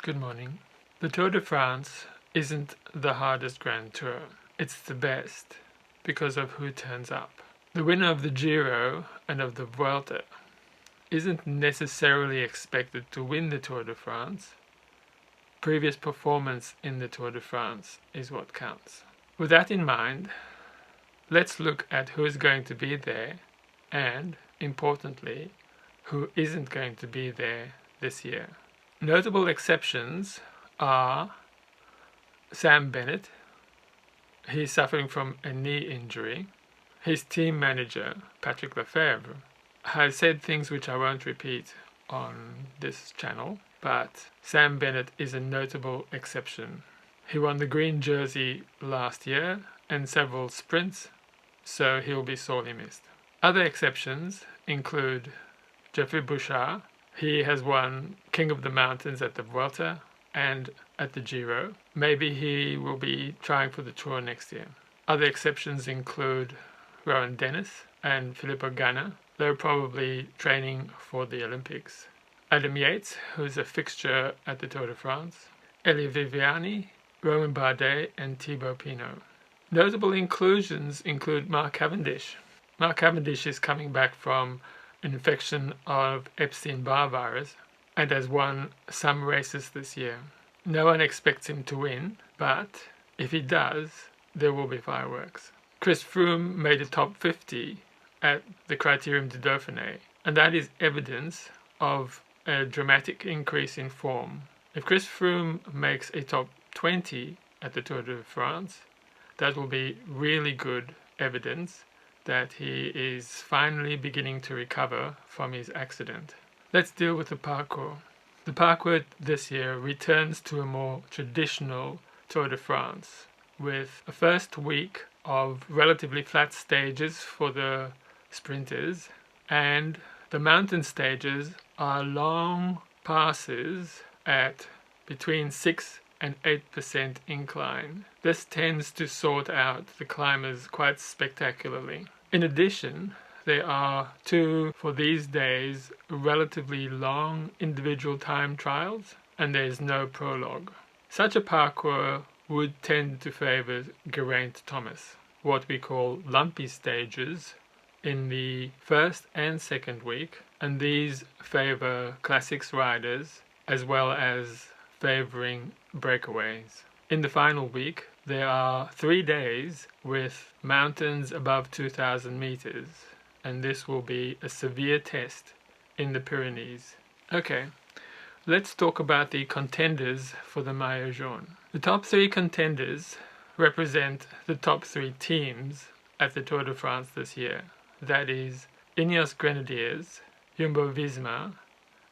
Good morning. The Tour de France isn't the hardest Grand Tour. It's the best because of who turns up. The winner of the Giro and of the Vuelta isn't necessarily expected to win the Tour de France. Previous performance in the Tour de France is what counts. With that in mind, let's look at who is going to be there and, importantly, who isn't going to be there this year. Notable exceptions are Sam Bennett. He's suffering from a knee injury. His team manager, Patrick Lefevre, has said things which I won't repeat on this channel, but Sam Bennett is a notable exception. He won the green jersey last year and several sprints, so he'll be sorely missed. Other exceptions include Geoffrey Bouchard. He has won King of the Mountains at the Vuelta and at the Giro. Maybe he will be trying for the Tour next year. Other exceptions include Rowan Dennis and Filippo Ganna. They're probably training for the Olympics. Adam Yates, who's a fixture at the Tour de France. Elia Viviani, Romain Bardet and Thibaut Pinot. Notable inclusions include Mark Cavendish. Mark Cavendish is coming back from an infection of Epstein-Barr virus and has won some races this year. No one expects him to win, but if he does, there will be fireworks. Chris Froome made a top 50 at the Criterium du Dauphiné, and that is evidence of a dramatic increase in form. If Chris Froome makes a top 20 at the Tour de France, that will be really good evidence that he is finally beginning to recover from his accident. Let's deal with the Parcours. The Parcours this year returns to a more traditional Tour de France, with a first week of relatively flat stages for the sprinters, and the mountain stages are long passes at between 6 and 8% incline. This tends to sort out the climbers quite spectacularly. In addition, there are two, for these days, relatively long individual time trials, and there is no prologue. Such a parcours would tend to favour Geraint Thomas, what we call lumpy stages, in the first and second week, and these favour classics riders as well as favouring breakaways. In the final week, there are 3 days with mountains above 2,000 meters, and this will be a severe test in the Pyrenees. Okay, let's talk about the contenders for the Maillot Jaune. The top 3 contenders represent the top 3 teams at the Tour de France this year. That is Ineos Grenadiers, Jumbo-Visma,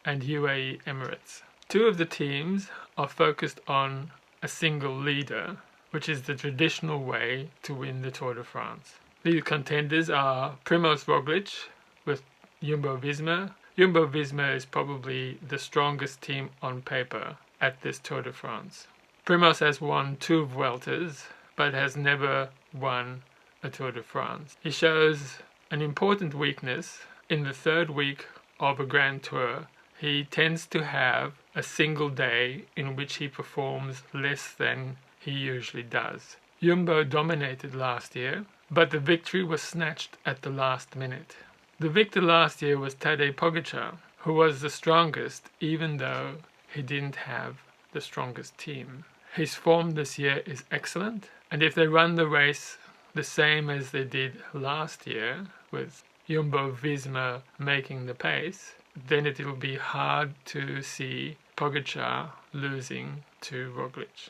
and UAE Emirates. 2 of the teams are focused on a single leader, which is the traditional way to win the Tour de France. These contenders are Primož Roglič with Jumbo-Visma. Jumbo-Visma is probably the strongest team on paper at this Tour de France. Primož has won 2 Vueltas, but has never won a Tour de France. He shows an important weakness in the 3rd week of a Grand Tour. He tends to have a single day in which he performs less than he usually does. Jumbo dominated last year, but the victory was snatched at the last minute. The victor last year was Tadej Pogačar, who was the strongest even though he didn't have the strongest team. His form this year is excellent, and if they run the race the same as they did last year, with Jumbo-Visma making the pace, then it will be hard to see Pogačar losing to Roglič.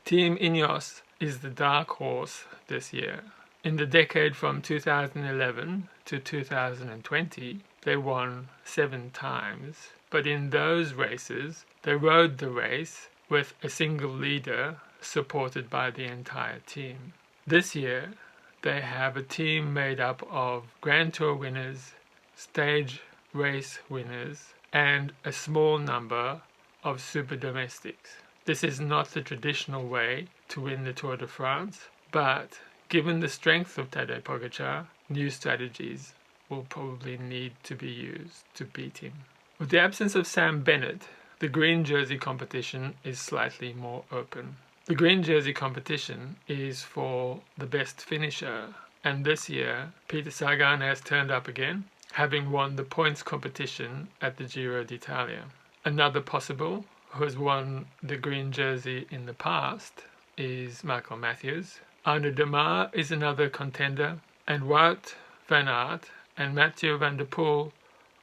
Team Ineos is the dark horse this year. In the decade from 2011 to 2020, they won 7 times, but in those races, they rode the race with a single leader supported by the entire team. This year, they have a team made up of Grand Tour winners, stage race winners, and a small number of super domestics. This is not the traditional way to win the Tour de France, but given the strength of Tadej Pogačar, new strategies will probably need to be used to beat him. With the absence of Sam Bennett, the green jersey competition is slightly more open. The green jersey competition is for the best finisher, and this year Peter Sagan has turned up again, having won the points competition at the Giro d'Italia. Another possible who has won the green jersey in the past is Michael Matthews. Arnaud Démare is another contender, and Wout van Aert and Mathieu van der Poel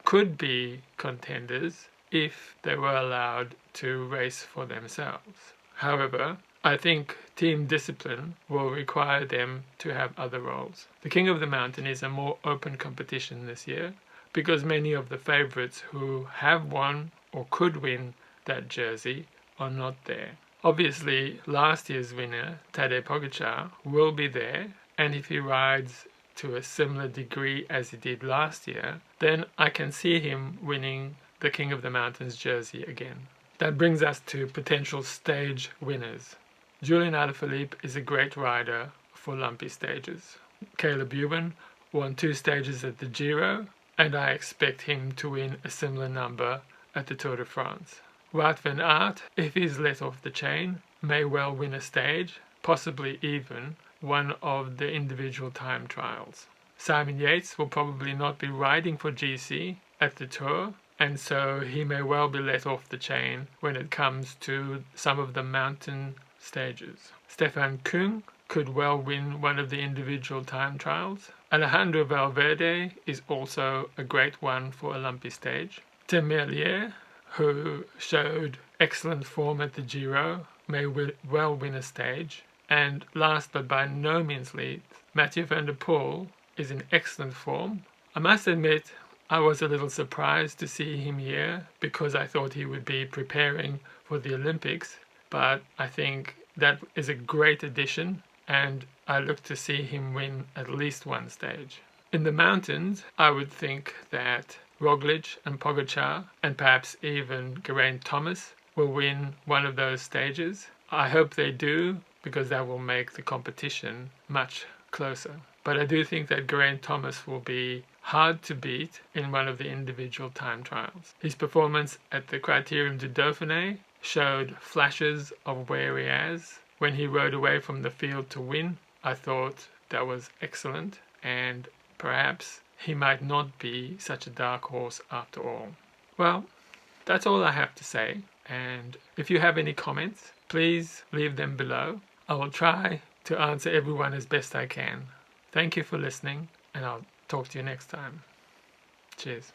could be contenders if they were allowed to race for themselves. However, I think team discipline will require them to have other roles. The King of the Mountain is a more open competition this year because many of the favourites who have won or could win that jersey are not there. Obviously, last year's winner, Tadej Pogačar, will be there, and if he rides to a similar degree as he did last year, then I can see him winning the King of the Mountains jersey again. That brings us to potential stage winners. Julian Alaphilippe is a great rider for lumpy stages. Caleb Ewan won 2 stages at the Giro, and I expect him to win a similar number at the Tour de France. Wout van Aert, if he's let off the chain, may well win a stage, possibly even one of the individual time trials. Simon Yates will probably not be riding for GC at the Tour, and so he may well be let off the chain when it comes to some of the mountain stages. Stefan Kung could well win one of the individual time trials. Alejandro Valverde is also a great one for a lumpy stage. Tim Merlier, who showed excellent form at the Giro, may well win a stage. And last but by no means least, Mathieu van der Poel is in excellent form. I must admit, I was a little surprised to see him here because I thought he would be preparing for the Olympics, but I think that is a great addition, and I look to see him win at least one stage. In the mountains, I would think that Roglic and Pogačar, and perhaps even Geraint Thomas, will win one of those stages. I hope they do, because that will make the competition much closer. But I do think that Geraint Thomas will be hard to beat in one of the individual time trials. His performance at the Criterium du Dauphiné showed flashes of where he is. When he rode away from the field to win, I thought that was excellent, and perhaps he might not be such a dark horse after all. Well, that's all I have to say, and if you have any comments, please leave them below. I will try to answer everyone as best I can. Thank you for listening, and I'll talk to you next time. Cheers.